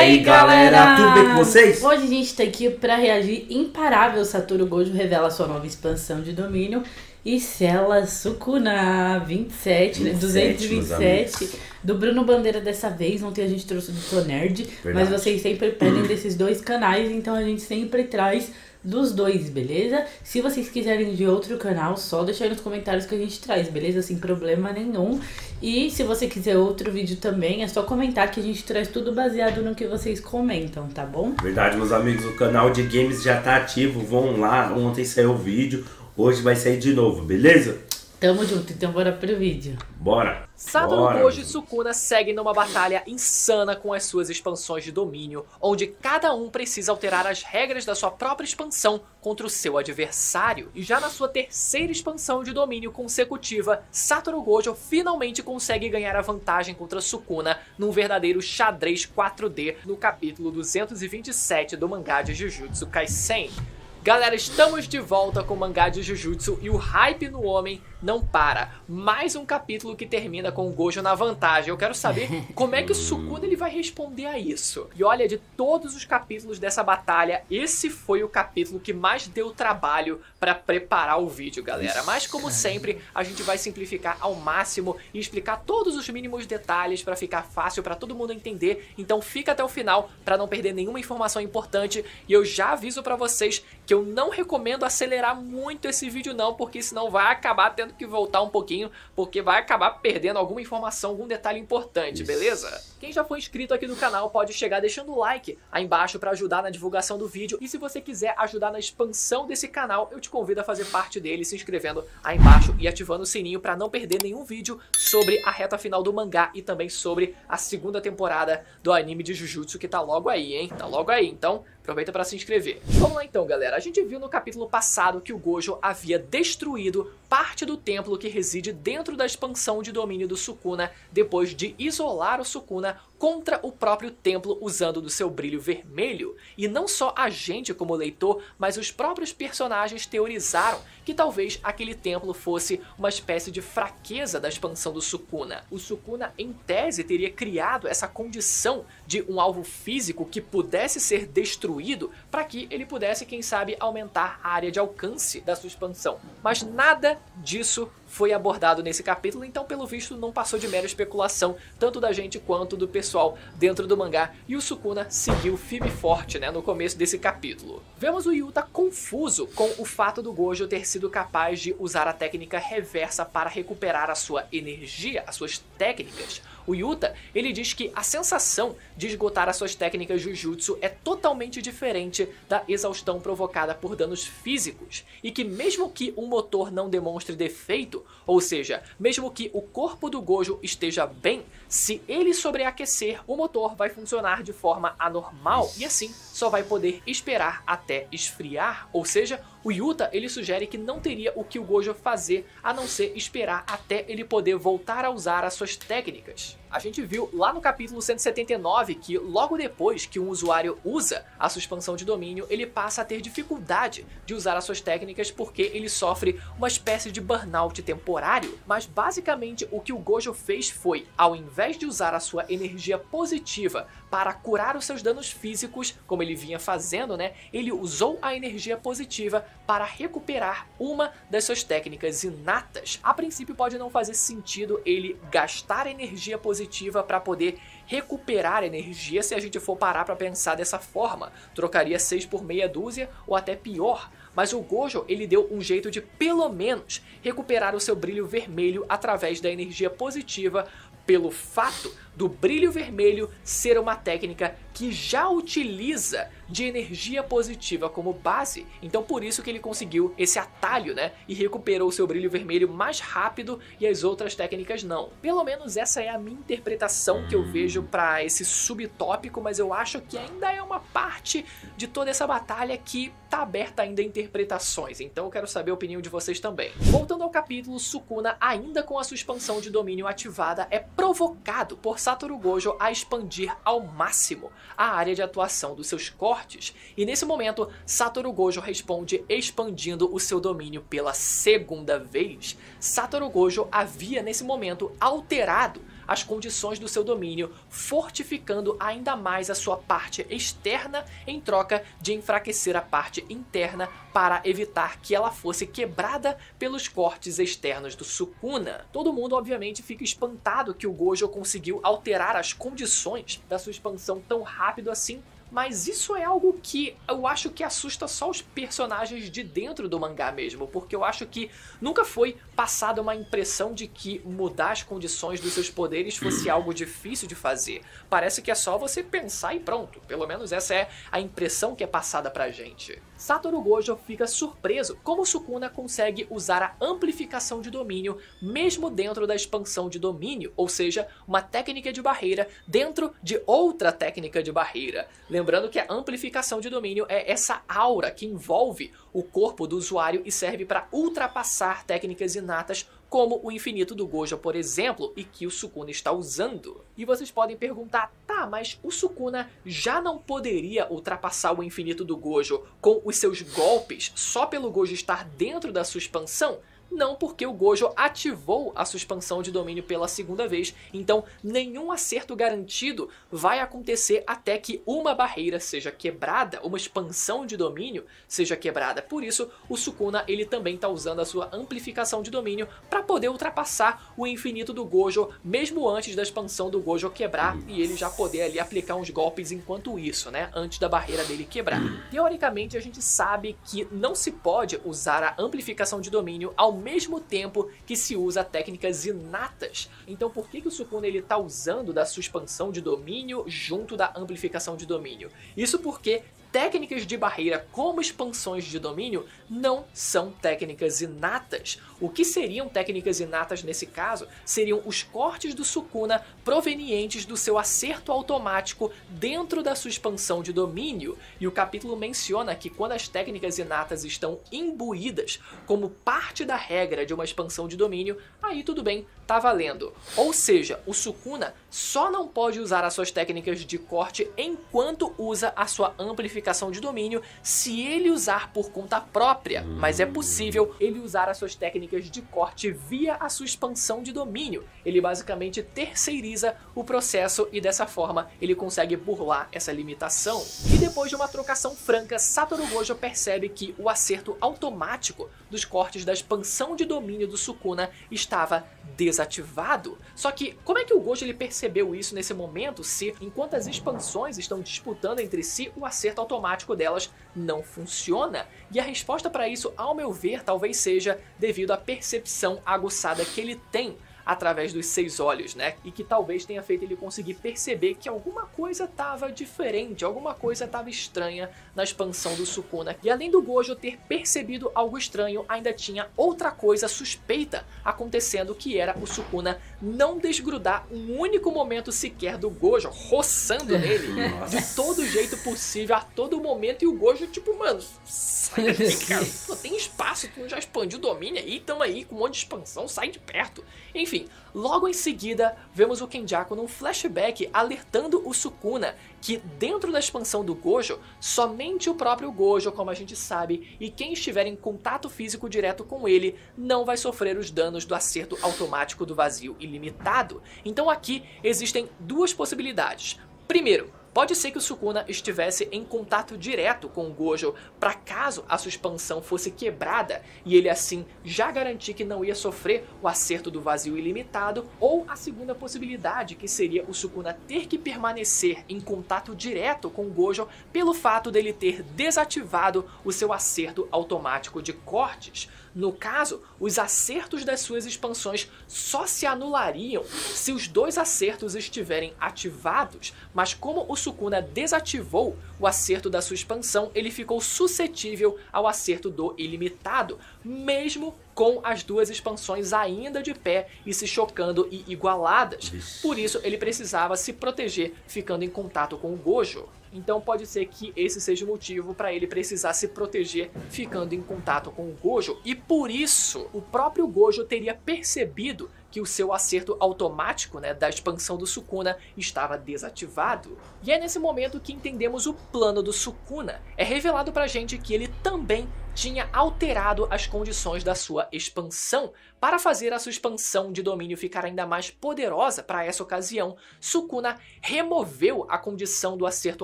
aí galera, tudo bem com vocês? Hoje a gente tá aqui pra reagir imparável. Satoru Gojo revela sua nova expansão de domínio e sela Sukuna 227 do Bruno Bandeira dessa vez. Ontem a gente trouxe do Tonerd, mas vocês sempre pedem desses dois canais, então a gente sempre traz dos dois, beleza? Se vocês quiserem de outro canal, só deixa aí nos comentários que a gente traz, beleza? Sem problema nenhum. E se você quiser outro vídeo também, é só comentar que a gente traz tudo baseado no que vocês comentam, tá bom? Verdade, meus amigos, o canal de games já tá ativo, vão lá, ontem saiu o vídeo, hoje vai sair de novo, beleza? Tamo junto, então bora pro vídeo. Bora! Satoru Gojo e Sukuna seguem numa batalha insana com as suas expansões de domínio, onde cada um precisa alterar as regras da sua própria expansão contra o seu adversário. E já na sua terceira expansão de domínio consecutiva, Satoru Gojo finalmente consegue ganhar a vantagem contra Sukuna num verdadeiro xadrez 4D no capítulo 227 do mangá de Jujutsu Kaisen. Galera, estamos de volta com o mangá de Jujutsu e o hype no homem não para. Mais um capítulo que termina com o Gojo na vantagem. Eu quero saber como é que o Sukuna ele vai responder a isso. E olha, de todos os capítulos dessa batalha, esse foi o capítulo que mais deu trabalho para preparar o vídeo, galera. Mas como sempre, a gente vai simplificar ao máximo e explicar todos os mínimos detalhes para ficar fácil para todo mundo entender. Então fica até o final para não perder nenhuma informação importante. E eu já aviso para vocês que eu não recomendo acelerar muito esse vídeo não, porque senão vai acabar tendo que voltar um pouquinho, porque vai acabar perdendo alguma informação, algum detalhe importante, beleza? Quem já foi inscrito aqui no canal pode chegar deixando o like aí embaixo para ajudar na divulgação do vídeo, e se você quiser ajudar na expansão desse canal, eu te convido a fazer parte dele se inscrevendo aí embaixo e ativando o sininho para não perder nenhum vídeo sobre a reta final do mangá e também sobre a segunda temporada do anime de Jujutsu, que tá logo aí, hein? Tá logo aí, então aproveita para se inscrever. Vamos lá então, galera. A gente viu no capítulo passado que o Gojo havia destruído parte do templo que reside dentro da expansão de domínio do Sukuna, depois de isolar o Sukuna contra o próprio templo usando do seu brilho vermelho. E não só a gente como leitor, mas os próprios personagens teorizaram que talvez aquele templo fosse uma espécie de fraqueza da expansão do Sukuna. O Sukuna, em tese, teria criado essa condição de um alvo físico que pudesse ser destruído para que ele pudesse, quem sabe, aumentar a área de alcance da sua expansão. Mas nada disso foi abordado nesse capítulo, então pelo visto não passou de mera especulação, tanto da gente quanto do pessoal dentro do mangá, e o Sukuna seguiu firme e forte, né, no começo desse capítulo. Vemos o Yuta confuso com o fato do Gojo ter sido capaz de usar a técnica reversa para recuperar a sua energia, as suas técnicas. O Yuta, ele diz que a sensação de esgotar as suas técnicas Jujutsu é totalmente diferente da exaustão provocada por danos físicos, e que mesmo que um motor não demonstre defeito, ou seja, mesmo que o corpo do Gojo esteja bem, se ele sobreaquecer, o motor vai funcionar de forma anormal e assim só vai poder esperar até esfriar. Ou seja, o Yuta ele sugere que não teria o que o Gojo fazer a não ser esperar até ele poder voltar a usar as suas técnicas. A gente viu lá no capítulo 179 que logo depois que um usuário usa a sua expansão de domínio, ele passa a ter dificuldade de usar as suas técnicas porque ele sofre uma espécie de burnout temporário. Mas basicamente o que o Gojo fez foi, ao invés de usar a sua energia positiva para curar os seus danos físicos, como ele vinha fazendo, né, ele usou a energia positiva para recuperar uma das suas técnicas inatas. A princípio pode não fazer sentido ele gastar energia positiva para poder recuperar energia se a gente for parar para pensar dessa forma. Trocaria 6 por meia dúzia ou até pior. Mas o Gojo ele deu um jeito de pelo menos recuperar o seu brilho vermelho através da energia positiva, pelo fato do brilho vermelho ser uma técnica que já utiliza de energia positiva como base. Então por isso que ele conseguiu esse atalho, né? E recuperou o seu brilho vermelho mais rápido e as outras técnicas não. Pelo menos essa é a minha interpretação que eu vejo para esse subtópico, mas eu acho que ainda é uma parte de toda essa batalha que tá aberta ainda a interpretações. Então eu quero saber a opinião de vocês também. Voltando ao capítulo, Sukuna, ainda com a sua expansão de domínio ativada, é provocado por Satoru Gojo a expandir ao máximo a área de atuação dos seus cortes, e nesse momento Satoru Gojo responde expandindo o seu domínio pela segunda vez. Satoru Gojo havia nesse momento alterado as condições do seu domínio, fortificando ainda mais a sua parte externa em troca de enfraquecer a parte interna para evitar que ela fosse quebrada pelos cortes externos do Sukuna. Todo mundo obviamente fica espantado que o Gojo conseguiu alterar as condições da sua expansão tão rápido assim, mas isso é algo que eu acho que assusta só os personagens de dentro do mangá mesmo, porque eu acho que nunca foi passada uma impressão de que mudar as condições dos seus poderes fosse algo difícil de fazer. Parece que é só você pensar e pronto. Pelo menos essa é a impressão que é passada pra gente. Satoru Gojo fica surpreso como Sukuna consegue usar a amplificação de domínio mesmo dentro da expansão de domínio, ou seja, uma técnica de barreira dentro de outra técnica de barreira. Lembrando que a amplificação de domínio é essa aura que envolve o corpo do usuário e serve para ultrapassar técnicas inatas como o infinito do Gojo, por exemplo, e que o Sukuna está usando. E vocês podem perguntar, tá, mas o Sukuna já não poderia ultrapassar o infinito do Gojo com os seus golpes só pelo Gojo estar dentro da sua expansão? Não, porque o Gojo ativou a sua expansão de domínio pela segunda vez, então nenhum acerto garantido vai acontecer até que uma barreira seja quebrada, uma expansão de domínio seja quebrada. Por isso, o Sukuna ele também está usando a sua amplificação de domínio para poder ultrapassar o infinito do Gojo, mesmo antes da expansão do Gojo quebrar e ele já poder ali aplicar uns golpes enquanto isso, né, antes da barreira dele quebrar. Teoricamente, a gente sabe que não se pode usar a amplificação de domínio ao mesmo tempo que se usa técnicas inatas. Então por que o Sukuna ele tá usando da sua expansão de domínio junto da amplificação de domínio? Isso porque técnicas de barreira como expansões de domínio não são técnicas inatas. O que seriam técnicas inatas nesse caso seriam os cortes do Sukuna provenientes do seu acerto automático dentro da sua expansão de domínio. E o capítulo menciona que quando as técnicas inatas estão imbuídas como parte da regra de uma expansão de domínio, aí tudo bem, tá valendo. Ou seja, o Sukuna só não pode usar as suas técnicas de corte enquanto usa a sua amplificação de domínio se ele usar por conta própria, mas é possível ele usar as suas técnicas de corte via a sua expansão de domínio. Ele basicamente terceiriza o processo e dessa forma ele consegue burlar essa limitação. E depois de uma trocação franca, Satoru Gojo percebe que o acerto automático dos cortes da expansão de domínio do Sukuna estava desativado. Só que como é que o Gojo ele percebeu isso nesse momento se, enquanto as expansões estão disputando entre si, o acerto automático delas não funciona? E a resposta para isso, ao meu ver, talvez seja devido à percepção aguçada que ele tem através dos 6 olhos, né? E que talvez tenha feito ele conseguir perceber que alguma coisa estava diferente, alguma coisa estava estranha na expansão do Sukuna. E além do Gojo ter percebido algo estranho, ainda tinha outra coisa suspeita acontecendo, que era o Sukuna não desgrudar um único momento sequer do Gojo, roçando nele de todo jeito possível, a todo momento, e o Gojo tipo, mano, sai daqui, cara, pô, tem espaço, tu já expandiu o domínio aí, tamo aí com um monte de expansão, sai de perto. Enfim, logo em seguida, vemos o Kenjaku num flashback alertando o Sukuna que dentro da expansão do Gojo, somente o próprio Gojo, como a gente sabe, e quem estiver em contato físico direto com ele, não vai sofrer os danos do acerto automático do vazio ilimitado. Então aqui existem duas possibilidades. Primeiro, pode ser que o Sukuna estivesse em contato direto com o Gojo para caso a sua expansão fosse quebrada e ele assim já garantir que não ia sofrer o acerto do vazio ilimitado, ou a segunda possibilidade, que seria o Sukuna ter que permanecer em contato direto com o Gojo pelo fato dele ter desativado o seu acerto automático de cortes. No caso, os acertos das suas expansões só se anulariam se os dois acertos estiverem ativados, mas como o Sukuna desativou o acerto da sua expansão, ele ficou suscetível ao acerto do ilimitado, mesmo com as duas expansões ainda de pé e se chocando e igualadas. Por isso ele precisava se proteger ficando em contato com o Gojo. Então pode ser que esse seja o motivo para ele precisar se proteger ficando em contato com o Gojo, e por isso o próprio Gojo teria percebido que o seu acerto automático, né, da expansão do Sukuna estava desativado. E é nesse momento que entendemos o plano do Sukuna. É revelado pra gente que ele também tinha alterado as condições da sua expansão. Para fazer a sua expansão de domínio ficar ainda mais poderosa para essa ocasião, Sukuna removeu a condição do acerto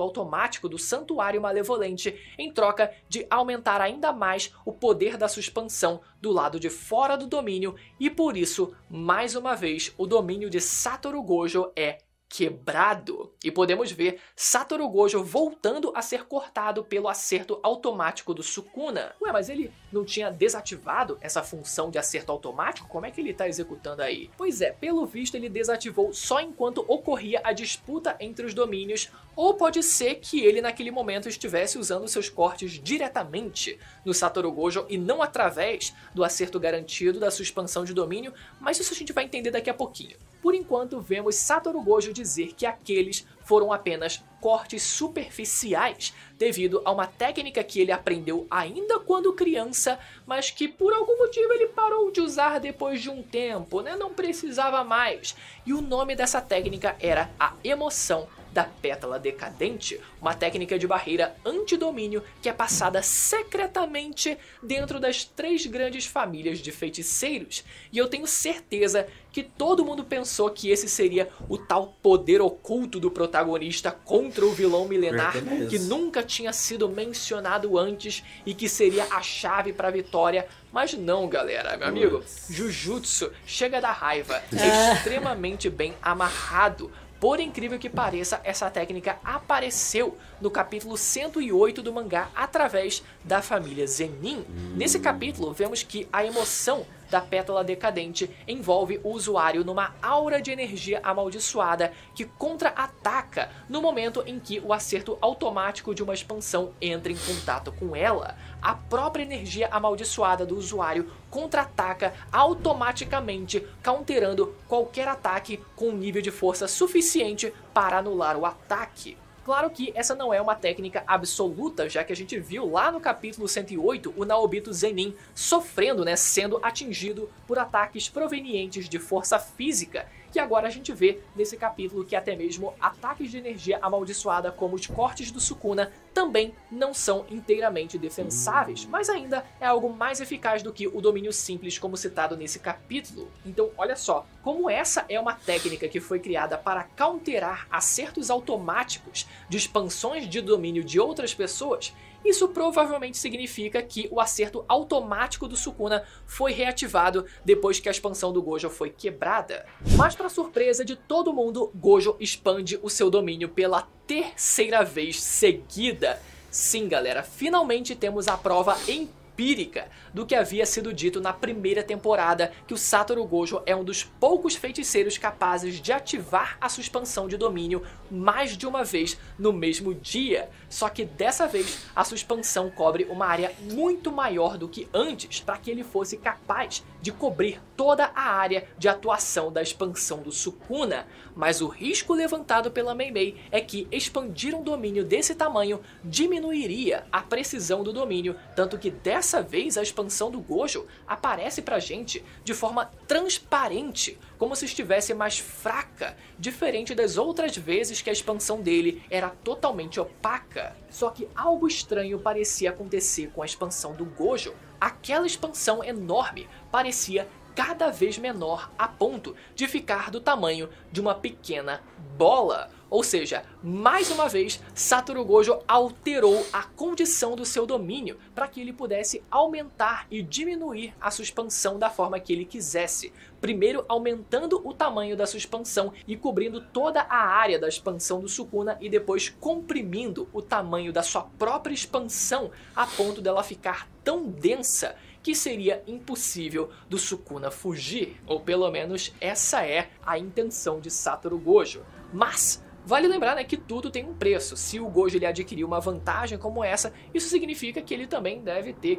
automático do Santuário Malevolente em troca de aumentar ainda mais o poder da sua expansão do lado de fora do domínio, e por isso, mais uma vez, o domínio de Satoru Gojo é quebrado. E podemos ver Satoru Gojo voltando a ser cortado pelo acerto automático do Sukuna. Ué, mas ele não tinha desativado essa função de acerto automático? Como é que ele está executando aí? Pois é, pelo visto ele desativou só enquanto ocorria a disputa entre os domínios, ou pode ser que ele naquele momento estivesse usando seus cortes diretamente no Satoru Gojo e não através do acerto garantido da sua expansão de domínio, mas isso a gente vai entender daqui a pouquinho. Por enquanto, vemos Satoru Gojo dizer que aqueles foram apenas cortes superficiais, devido a uma técnica que ele aprendeu ainda quando criança, mas que por algum motivo ele parou de usar depois de um tempo, né? Não precisava mais. E o nome dessa técnica era a emoção da pétala decadente, uma técnica de barreira antidomínio que é passada secretamente dentro das 3 grandes famílias de feiticeiros. E eu tenho certeza que todo mundo pensou que esse seria o tal poder oculto do protagonista contra o vilão milenar, que nunca tinha sido mencionado antes e que seria a chave para a vitória. Mas não, galera, meu amigo, Jujutsu chega da raiva, é extremamente bem amarrado. Por incrível que pareça, essa técnica apareceu no capítulo 108 do mangá através da família Zenin. Nesse capítulo, vemos que a emoção da pétala decadente envolve o usuário numa aura de energia amaldiçoada que contra-ataca no momento em que o acerto automático de uma expansão entra em contato com ela. A própria energia amaldiçoada do usuário contra-ataca automaticamente, counterando qualquer ataque com um nível de força suficiente para anular o ataque. Claro que essa não é uma técnica absoluta, já que a gente viu lá no capítulo 108 o Naobito Zenin sofrendo, sendo atingido por ataques provenientes de força física, que agora a gente vê nesse capítulo que até mesmo ataques de energia amaldiçoada como os cortes do Sukuna também não são inteiramente defensáveis, mas ainda é algo mais eficaz do que o domínio simples como citado nesse capítulo. Então olha só, como essa é uma técnica que foi criada para counterar acertos automáticos de expansões de domínio de outras pessoas, isso provavelmente significa que o acerto automático do Sukuna foi reativado depois que a expansão do Gojo foi quebrada. Mas para surpresa de todo mundo, Gojo expande o seu domínio pela 3ª vez seguida. Sim, galera, finalmente temos a prova empírica do que havia sido dito na primeira temporada, que o Satoru Gojo é um dos poucos feiticeiros capazes de ativar a sua expansão de domínio mais de uma vez no mesmo dia. Só que dessa vez a sua expansão cobre uma área muito maior do que antes, para que ele fosse capaz de cobrir toda a área de atuação da expansão do Sukuna. Mas o risco levantado pela Mei Mei é que expandir um domínio desse tamanho diminuiria a precisão do domínio, tanto que dessa vez a expansão do Gojo aparece pra gente de forma transparente, como se estivesse mais fraca, diferente das outras vezes que a expansão dele era totalmente opaca. Só que algo estranho parecia acontecer com a expansão do Gojo. Aquela expansão enorme parecia cada vez menor, a ponto de ficar do tamanho de uma pequena bola. Ou seja, mais uma vez, Satoru Gojo alterou a condição do seu domínio para que ele pudesse aumentar e diminuir a sua expansão da forma que ele quisesse. Primeiro aumentando o tamanho da sua expansão e cobrindo toda a área da expansão do Sukuna, e depois comprimindo o tamanho da sua própria expansão a ponto dela ficar tão densa que seria impossível do Sukuna fugir. Ou pelo menos essa é a intenção de Satoru Gojo. Mas vale lembrar, que tudo tem um preço. Se o Gojo ele adquiriu uma vantagem como essa, isso significa que ele também deve ter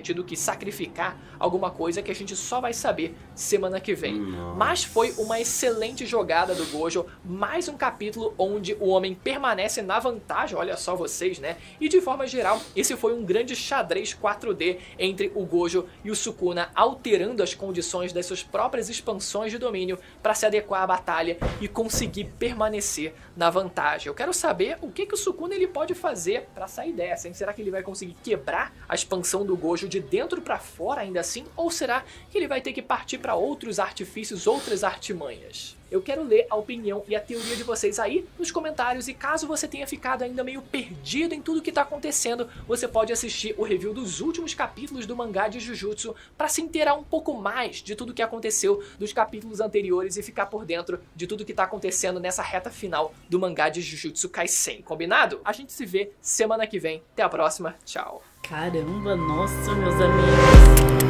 tido que sacrificar alguma coisa que a gente só vai saber semana que vem. Mas foi uma excelente jogada do Gojo, mais um capítulo onde o homem permanece na vantagem, olha só vocês, E de forma geral, esse foi um grande xadrez 4D entre o Gojo e o Sukuna, alterando as condições das suas próprias expansões de domínio para se adequar à batalha e conseguir permanecer na vantagem. Eu quero saber o que o Sukuna ele pode fazer pra sair dessa, hein? Será que ele vai conseguir quebrar a expansão do Gojo de dentro pra fora ainda assim? Ou será que ele vai ter que partir pra outros artifícios, outras artimanhas? Eu quero ler a opinião e a teoria de vocês aí nos comentários, e caso você tenha ficado ainda meio perdido em tudo que tá acontecendo, você pode assistir o review dos últimos capítulos do mangá de Jujutsu para se inteirar um pouco mais de tudo que aconteceu dos capítulos anteriores e ficar por dentro de tudo que tá acontecendo nessa reta final do mangá de Jujutsu Kaisen, combinado? A gente se vê semana que vem, até a próxima, tchau! Caramba, nossa, meus amigos.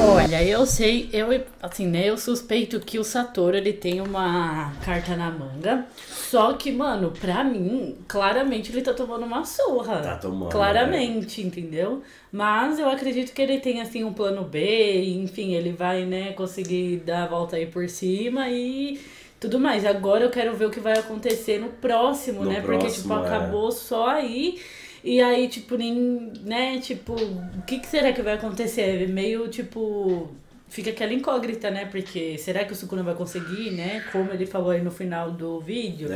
Olha, eu sei, assim, né, eu suspeito que o Satoru, ele tem uma carta na manga, só que, mano, pra mim, claramente ele tá tomando uma surra. Tá tomando. Claramente, entendeu? Mas eu acredito que ele tem, assim, um plano B, enfim, ele vai, né, conseguir dar a volta aí por cima e tudo mais. Agora eu quero ver o que vai acontecer no próximo, né, porque, tipo, acabou só aí. E aí, tipo, nem, né, tipo, o que será que vai acontecer? Meio, tipo, fica aquela incógnita, né? Porque será que o Sukuna vai conseguir, né? Como ele falou aí no final do vídeo.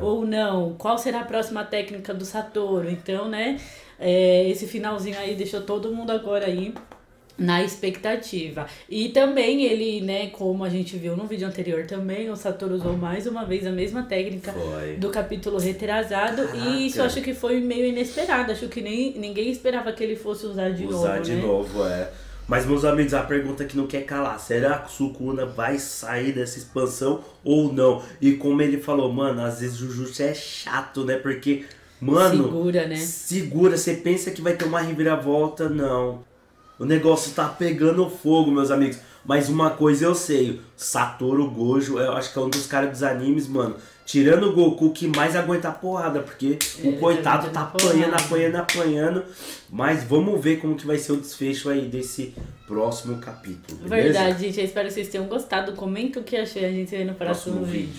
Ou não? Qual será a próxima técnica do Satoru? Então, né, esse finalzinho aí deixou todo mundo agora aí na expectativa. E também ele, né, como a gente viu no vídeo anterior também, o Satoru usou mais uma vez a mesma técnica do capítulo retrasado. Caraca. E isso eu acho que foi meio inesperado. Acho que ninguém esperava que ele fosse usar de novo. Usar de novo, Mas, meus amigos, a pergunta que não quer calar: será que o Sukuna vai sair dessa expansão ou não? E como ele falou, mano, às vezes o Jujutsu é chato, né? Porque, mano, segura, né? Segura, você pensa que vai ter uma reviravolta, não. O negócio tá pegando fogo, meus amigos. Mas uma coisa eu sei, Satoru Gojo, eu acho que é um dos caras dos animes, mano, tirando o Goku, que mais aguenta a porrada, porque o coitado tá apanhando. Mas vamos ver como que vai ser o desfecho aí desse próximo capítulo, beleza? Verdade, gente. Eu espero que vocês tenham gostado. Comenta o que achei, a gente vê no próximo vídeo.